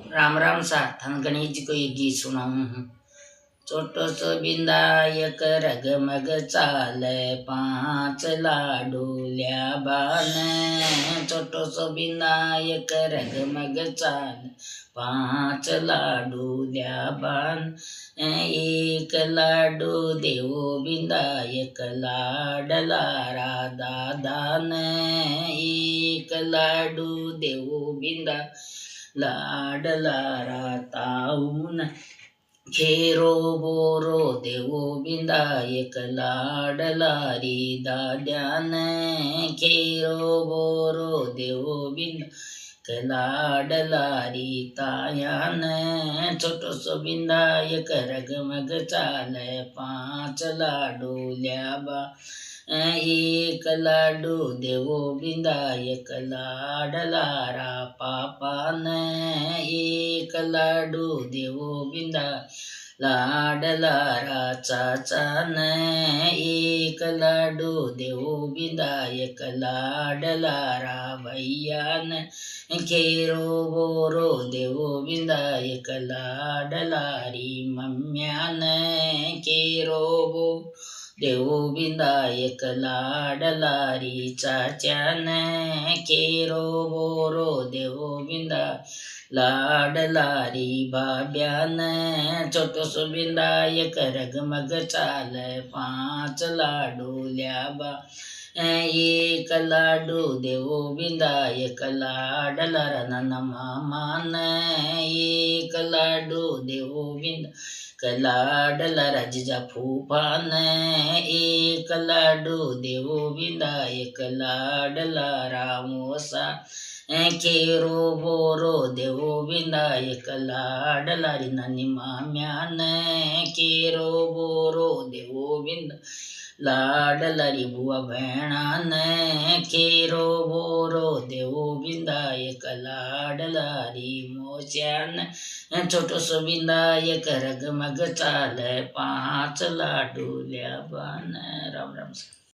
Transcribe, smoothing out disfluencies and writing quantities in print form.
राम राम सा थान गणेश जी को एक गीत सुनाऊं हूँ। छोटो सो बिंदायक रगमग चाले पांच लाडू ल्या बान। छोटो सो बिंदायक रगमग चाले पांच लाडू ल्या बान। एक लाडू देवो बिंदायक लाडला राधा दान। एक लाडू देवो बिंदा लाडला राताऊन। खेरो बोरो देवो बिंदायक लाडला री दाद्यान। खेरो बोरो देवो बिंदायक लाडला री तायान। छोटो सो बिंदायक रगमग चाले पांच लाडू ल्याबा। एक लाडू देवो बिंदायक लाडला रा पापान। एक लाडू देवो बिंदा लाडला रा चाचान। एक लाडू देवो बिंदायक लाडला रा भैयान। खेरो बोरो देवो बिंदायक लाडला री मम्म्यान। खेरो बो देवो बिंदायक लाडला री चाच्यान। खेरो बोरो देवो बिंदा लाडला री बाब्यान। छोटो सो बिंदायक रगमग चाले पांच लाडू ल्याबा। एक लाडू देवो बिंदायक लाडला रनन मामान। एक लाडू देवो बिंदायक लाडला रजिजा फूफान। एक लाडू देवो बिंदायक लाडला रामोसा। खेरो बोरो देवो बिंदायक लाडला री ननी माम्यान। खेरो बोरो देवो बिंदा लाडला री बुआ बहणान। खेरो बोरो देवो बिंदायक लाडला री मोच्यान। छोटो सो बिंदायक रगमग चाले पांच लाडू ल्याबान। राम राम।